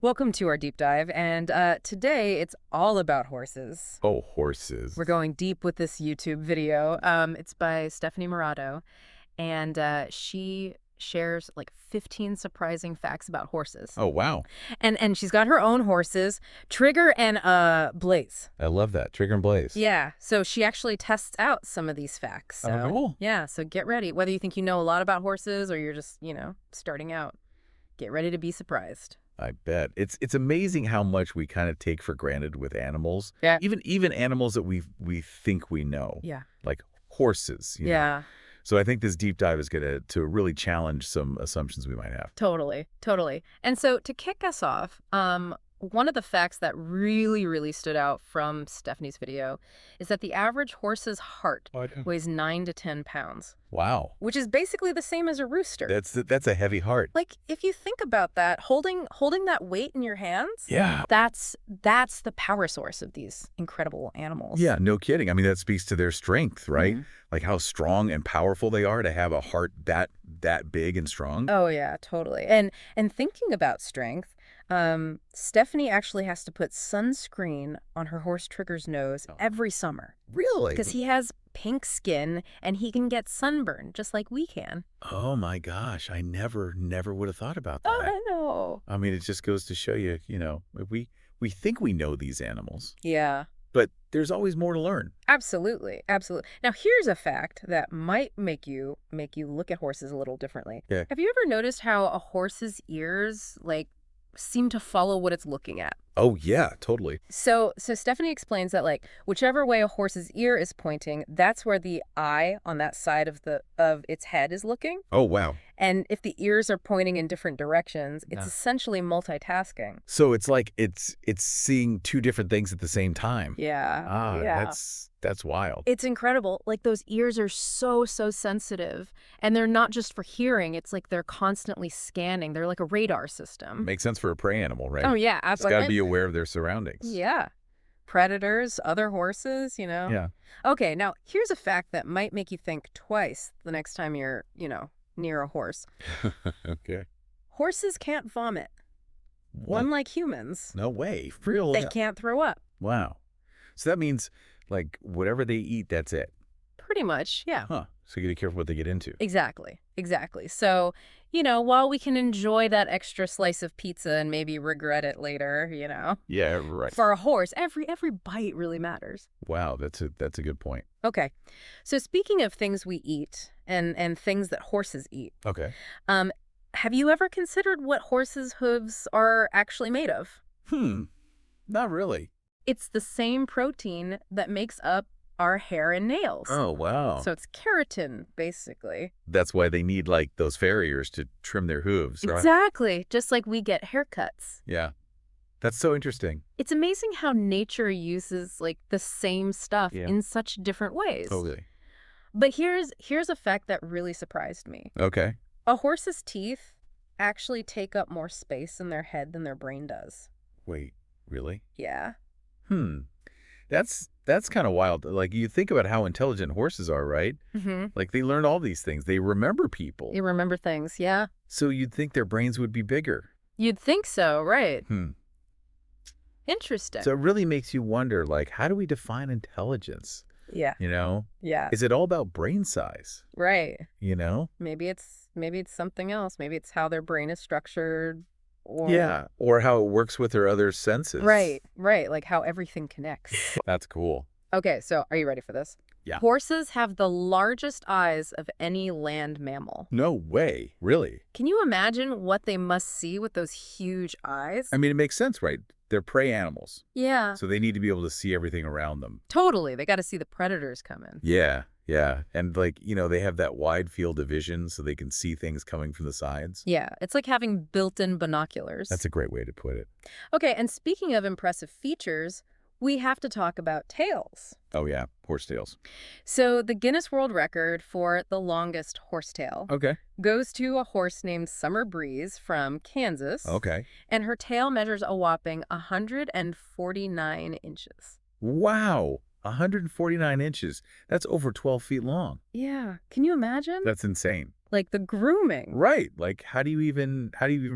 Welcome to our deep dive, and today it's all about horses. Oh, horses. We're going deep with this YouTube video. It's by Stephanie Morato, and she shares like 15 surprising facts about horses. Oh, wow. And she's got her own horses, Trigger and Blaze. I love that. Trigger and Blaze. Yeah, so she actually tests out some of these facts. So, Oh, cool. yeah, so get ready. Whether you think you know a lot about horses or you're just, starting out, get ready to be surprised. I bet. It's amazing how much we kind of take for granted with animals. Yeah. Even animals that we think we know. Yeah. Like horses. You know? Yeah. So I think this deep dive is going to really challenge some assumptions we might have. Totally, totally. And so to kick us off, one of the facts that really stood out from Stephanie's video is that the average horse's heart weighs 9 to 10 pounds. Wow. Which is basically the same as a rooster. That's a heavy heart. Like, if you think about that, holding that weight in your hands, Yeah. that's the power source of these incredible animals. Yeah, no kidding. I mean, that speaks to their strength, right? Mhm. Like how strong and powerful they are to have a heart that big and strong. Oh yeah, totally. And thinking about strength, Stephanie actually has to put sunscreen on her horse Trigger's nose every summer Really? because he has pink skin and he can get sunburn just like we can. Oh my gosh, I never would have thought about that. Oh, I know. I mean, it just goes to show you, we think we know these animals, Yeah, but there's always more to learn. absolutely, absolutely. Now here's a fact that might make you look at horses a little differently. Yeah. Have you ever noticed how a horse's ears seem to follow what it's looking at? Oh yeah, totally. So Stephanie explains that whichever way a horse's ear is pointing, that's where the eye on that side of its head is looking. Oh wow. And if the ears are pointing in different directions, it's Yeah. essentially multitasking. So it's like it's seeing two different things at the same time. Yeah. Ah, yeah. that's wild. It's incredible. Like, those ears are so sensitive, and they're not just for hearing. It's like they're constantly scanning. They're like a radar system. Makes sense for a prey animal, right? Oh yeah, It's absolutely. got to be aware of their surroundings. Yeah. Predators, other horses, Yeah. Okay, now here's a fact that might make you think twice the next time you're, near a horse. Okay. Horses can't vomit, What? unlike humans. No way. Real. They can't throw up. Wow. So that means like whatever they eat, that's it. Pretty much, yeah. Huh. So you got to be careful what they get into. Exactly. So, while we can enjoy that extra slice of pizza and maybe regret it later, Yeah, right. for a horse, every bite really matters. Wow, that's a good point. Okay. So speaking of things we eat and things that horses eat, Okay. have you ever considered what horses' hooves are actually made of? Not really. It's the same protein that makes up our hair and nails. Oh, wow. So it's keratin, basically. That's why they need like those farriers to trim their hooves, right? Exactly. Just like we get haircuts. Yeah. That's so interesting. It's amazing how nature uses the same stuff Yeah. in such different ways. Totally. But here's a fact that really surprised me. Okay. A horse's teeth actually take up more space in their head than their brain does. Wait, really? Yeah. That's kind of wild. Like you think about how intelligent horses are, right? Mm-hmm. Like they learn all these things. They remember people. You remember things, yeah. So you'd think their brains would be bigger. You'd think so, right? Hmm. Interesting. So it really makes you wonder, like, how do we define intelligence? Yeah. Yeah. Is it all about brain size? Right. You Maybe it's something else. Maybe it's how their brain is structured. Or... Yeah. Or how it works with their other senses. Right. Like how everything connects. That's cool. Okay, so are you ready for this? Yeah. Horses have the largest eyes of any land mammal. No way. Really? Can you imagine what they must see with those huge eyes? I mean, it makes sense, right? They're prey animals. Yeah. So they need to be able to see everything around them. Totally. They got to see the predators coming. Yeah. Yeah. And they have that wide field of vision so they can see things coming from the sides. Yeah, it's like having built-in binoculars. That's a great way to put it. Okay, and speaking of impressive features, we have to talk about tails. Oh, yeah. Horse tails. So the Guinness World Record for the longest horsetail Okay. goes to a horse named Summer Breeze from Kansas. Okay. And her tail measures a whopping 149 inches. Wow. 149 inches. That's over 12 feet long. Yeah. Can you imagine? That's insane. Like the grooming. Right. Like, how do you even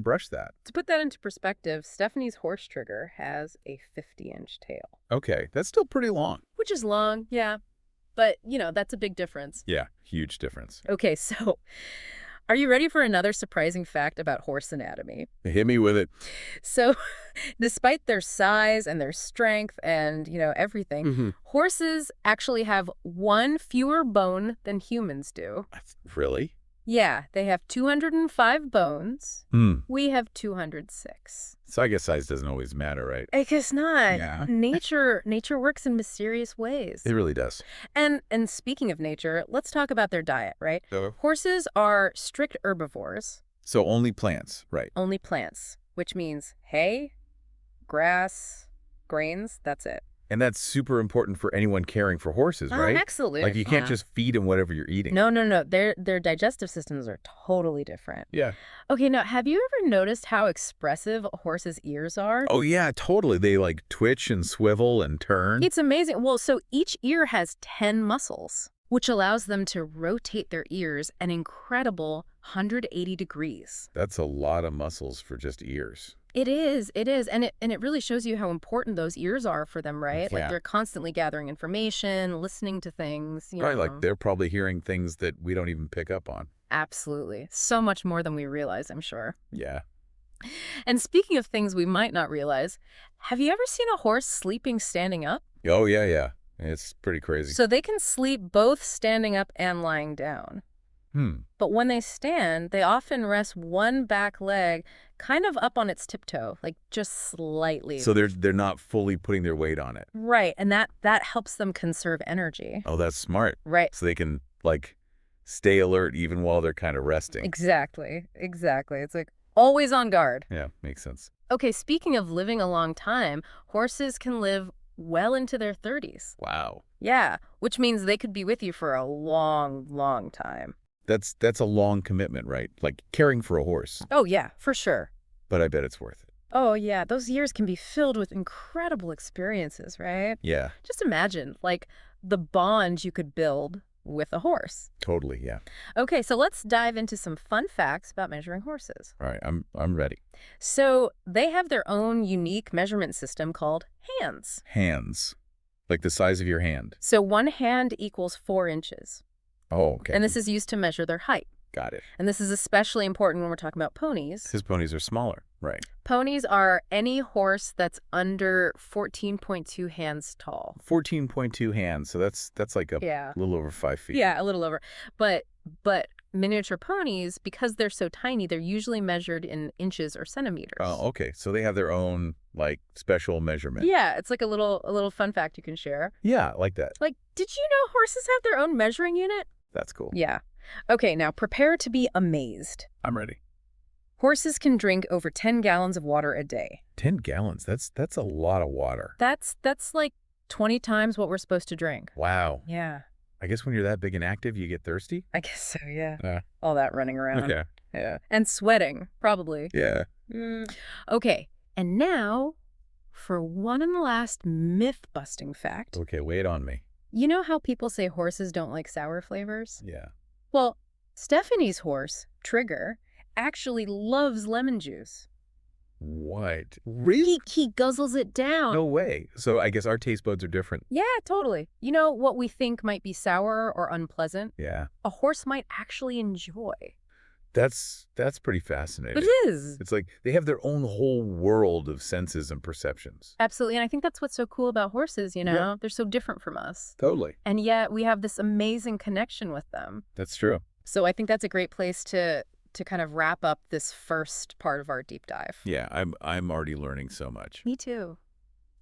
brush that? To put that into perspective, Stephanie's horse trigger has a 50-inch tail. Okay, that's still pretty long. Which is long, yeah. But, that's a big difference. Yeah, huge difference. Okay, so are you ready for another surprising fact about horse anatomy? Hit me with it. So, despite their size and their strength and, everything, horses actually have one fewer bone than humans do. Really? Yeah, they have 205 bones. We have 206. So I guess size doesn't always matter, right? I guess not. Yeah. Nature works in mysterious ways. It really does. And speaking of nature, let's talk about their diet, right? Horses are strict herbivores. So only plants, right? Only plants, which means hay, grass, grains, that's it. And that's super important for anyone caring for horses, right? Absolutely. Like you can't just feed them whatever you're eating. No. Their digestive systems are totally different. Yeah. Okay, now, have you ever noticed how expressive a horse's ears are? Oh, yeah, totally. They like twitch and swivel and turn. It's amazing. Well, so each ear has 10 muscles, which allows them to rotate their ears an incredible 180 degrees. That's a lot of muscles for just ears. It is. And it really shows you how important those ears are for them, right? Yeah. Like they're constantly gathering information, listening to things. Right, like they're probably hearing things that we don't even pick up on. Absolutely. So much more than we realize, I'm sure. Yeah. And speaking of things we might not realize, have you ever seen a horse sleeping standing up? Oh, yeah. It's pretty crazy. So they can sleep both standing up and lying down. But when they stand, they often rest one back leg kind of up on its tiptoe, like just slightly. So they're not fully putting their weight on it. Right, and that helps them conserve energy. Oh, that's smart. Right. So they can, like, stay alert even while they're kind of resting. Exactly. It's like always on guard. Yeah, makes sense. Okay, speaking of living a long time, horses can live well into their 30s. Wow. Yeah, which means they could be with you for a long, long time. That's a long commitment, right? Like caring for a horse. Oh, yeah, for sure. But I bet it's worth it. Oh, yeah, those years can be filled with incredible experiences, right? Yeah. Just imagine, like, the bond you could build with a horse. Totally, yeah. Okay, so let's dive into some fun facts about measuring horses. All right, I'm ready. So they have their own unique measurement system called hands. Hands. Like the size of your hand. So one hand equals 4 inches. Oh, okay. And this is used to measure their height. Got it. And this is especially important when we're talking about ponies. His ponies are smaller, right? Ponies are any horse that's under 14.2 hands tall. 14.2 hands, so that's like a little over 5 feet. Yeah, a little over. But miniature ponies, because they're so tiny, they're usually measured in inches or centimeters. Oh, okay. So they have their own, like, special measurement. Yeah, it's like a little fun fact you can share. Yeah, I like that. Like, did you know horses have their own measuring unit? That's cool. Yeah. Okay, now prepare to be amazed. I'm ready. Horses can drink over 10 gallons of water a day. 10 gallons? That's a lot of water. That's like 20 times what we're supposed to drink. Wow. Yeah. I guess when you're that big and active, you get thirsty? I guess so, yeah. Yeah. All that running around. Okay. Yeah. And sweating, probably. Yeah. Okay, and now for one and last myth-busting fact. Okay, wait on me. You know how people say horses don't like sour flavors? Yeah. Well, Stephanie's horse, Trigger, actually loves lemon juice. What? Really? He guzzles it down. No way. So I guess our taste buds are different. Yeah, totally. You know what we think might be sour or unpleasant? Yeah. A horse might actually enjoy. That's pretty fascinating. It is. It's like they have their own whole world of senses and perceptions. Absolutely. And I think that's what's so cool about horses, you know? Yeah. They're so different from us. Totally. And yet we have this amazing connection with them. That's true. So I think that's a great place to kind of wrap up this first part of our deep dive. Yeah, I'm already learning so much. Me too.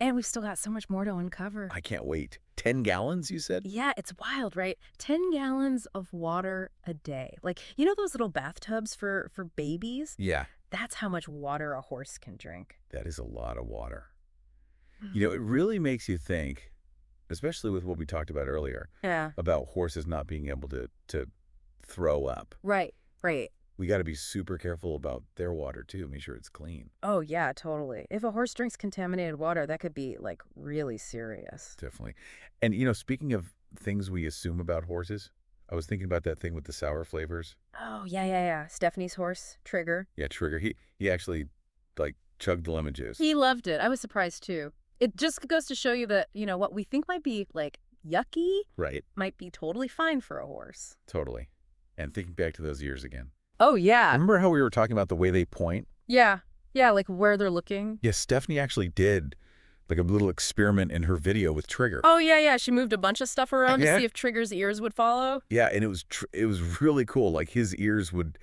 And we've still got so much more to uncover. I can't wait. 10 gallons, you said? Yeah, it's wild, right? 10 gallons of water a day. Like, you know those little bathtubs for babies? Yeah. That's how much water a horse can drink. That is a lot of water. You know, it really makes you think, especially with what we talked about earlier, about horses not being able to throw up. Right. We got to be super careful about their water, too. Make sure it's clean. Oh, yeah, totally. If a horse drinks contaminated water, that could be, like, really serious. Definitely. And, you know, speaking of things we assume about horses, I was thinking about that thing with the sour flavors. Oh, yeah, yeah, yeah. Stephanie's horse, Trigger. Yeah, Trigger. He actually, like, chugged the lemon juice. He loved it. I was surprised, too. It just goes to show you that, what we think might be, like, yucky Right. might be totally fine for a horse. Totally. And thinking back to those ears again. Oh, yeah. Remember how we were talking about the way they point? Yeah. Yeah, like where they're looking. Yeah, Stephanie actually did like a little experiment in her video with Trigger. Oh, yeah, yeah. She moved a bunch of stuff around to see if Trigger's ears would follow. Yeah, and it was really cool. Like his ears would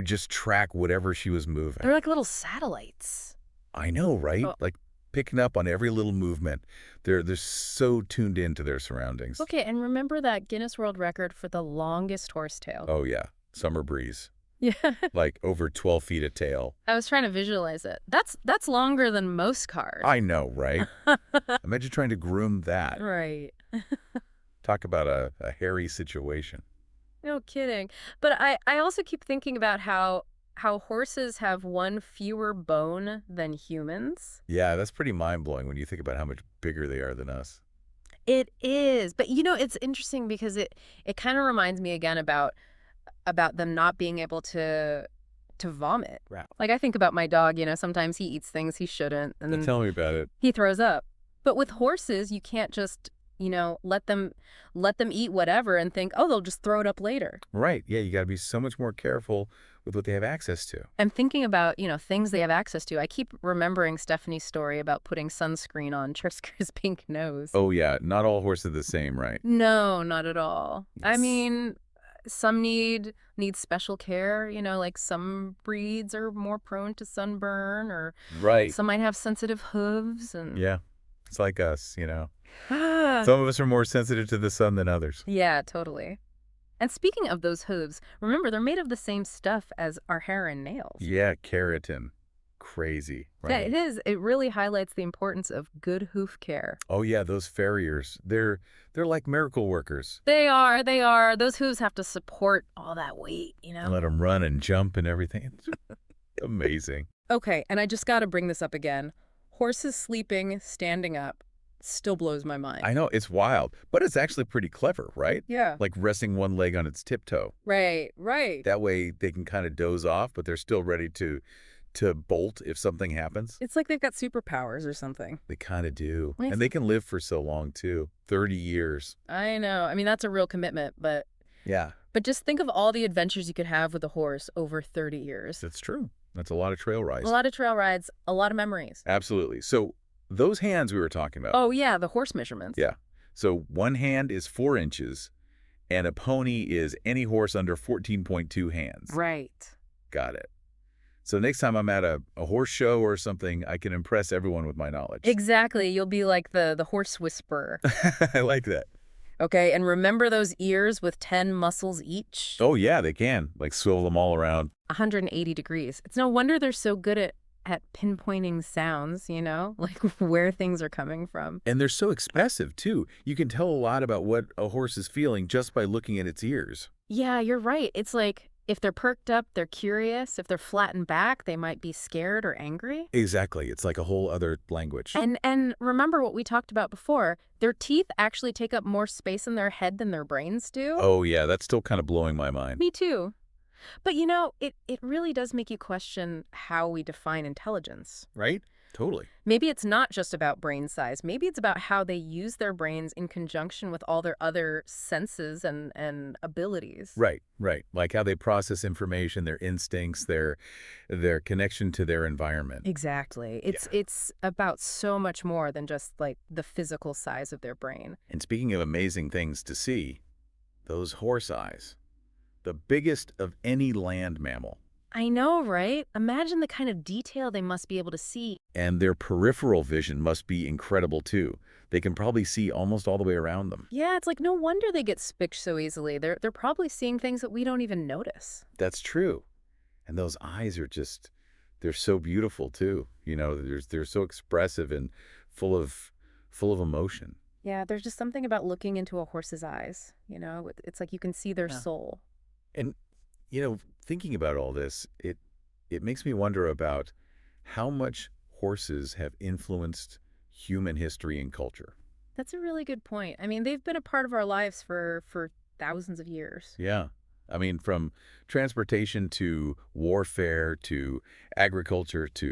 just track whatever she was moving. They're like little satellites. I know, right? Oh. Like picking up on every little movement. They're so tuned into their surroundings. Okay, and remember that Guinness World Record for the longest horsetail? Oh, yeah. Summer Breeze. Yeah. Like over 12 feet of tail. I was trying to visualize it. That's longer than most cars. I know, right? Imagine trying to groom that. Right. Talk about a hairy situation. No kidding. But I also keep thinking about how horses have one fewer bone than humans. Yeah, that's pretty mind-blowing when you think about how much bigger they are than us. It is. But, it's interesting because it kind of reminds me again about them not being able to vomit. Right. Like I think about my dog, sometimes he eats things he shouldn't and then Tell me about it. he throws up. But with horses, you can't just, let them eat whatever and think, "Oh, they'll just throw it up later." Right. Yeah, you got to be so much more careful with what they have access to. And thinking about, things they have access to. I keep remembering Stephanie's story about putting sunscreen on Trisker's pink nose. Oh, yeah. Not all horses are the same, right? No, not at all. Yes. I mean, some need special care, like some breeds are more prone to sunburn or right. Some might have sensitive hooves and yeah. It's like us, Some of us are more sensitive to the sun than others. Yeah, totally. And speaking of those hooves, remember they're made of the same stuff as our hair and nails. Yeah, keratin. Crazy, right? Yeah, it is. It really highlights the importance of good hoof care. Oh yeah, those farriers. They're like miracle workers. They are. They are. Those hooves have to support all that weight, Let them run and jump and everything. It's amazing. Okay, and I just got to bring this up again. Horses sleeping, standing up, still blows my mind. I know, it's wild, but it's actually pretty clever, right? Yeah. Like resting one leg on its tiptoe. Right, right. That way they can kind of doze off, but they're still ready to bolt if something happens. It's like they've got superpowers or something. They kind of do. And they can live for so long, too. 30 years. I know. I mean, that's a real commitment, but... Yeah. But just think of all the adventures you could have with a horse over 30 years. That's true. That's a lot of trail rides. A lot of trail rides, a lot of memories. Absolutely. So those hands we were talking about. Oh, yeah, the horse measurements. Yeah. So one hand is 4 inches, and a pony is any horse under 14.2 hands. Right. Got it. So next time I'm at a horse show or something, I can impress everyone with my knowledge. Exactly. You'll be like the horse whisperer. I like that. Okay, and remember those ears with 10 muscles each? Oh, yeah, they can. Like swivel them all around. 180 degrees. It's no wonder they're so good at pinpointing sounds, like where things are coming from. And they're so expressive, too. You can tell a lot about what a horse is feeling just by looking at its ears. Yeah, you're right. It's like if they're perked up, they're curious. If they're flattened back, they might be scared or angry. Exactly. It's like a whole other language. And remember what we talked about before. Their teeth actually take up more space in their head than their brains do. Oh, yeah. That's still kind of blowing my mind. Me too. But, it really does make you question how we define intelligence. Right? Totally. Maybe it's not just about brain size. Maybe it's about how they use their brains in conjunction with all their other senses and abilities. Right, right. Like how they process information, their instincts, their connection to their environment. Exactly. It's about so much more than just like the physical size of their brain. And speaking of amazing things to see, those horse eyes, the biggest of any land mammal. I know, right? Imagine the kind of detail they must be able to see. And their peripheral vision must be incredible, too. They can probably see almost all the way around them. Yeah, it's like no wonder they get spicked so easily. They're probably seeing things that we don't even notice. That's true. And those eyes are just, they're so beautiful, too. They're so expressive and full of emotion. Yeah, there's just something about looking into a horse's eyes. It's like you can see their soul. And thinking about all this, it makes me wonder about how much horses have influenced human history and culture. That's a really good point. I mean, they've been a part of our lives for thousands of years. Yeah. I mean, from transportation to warfare to agriculture to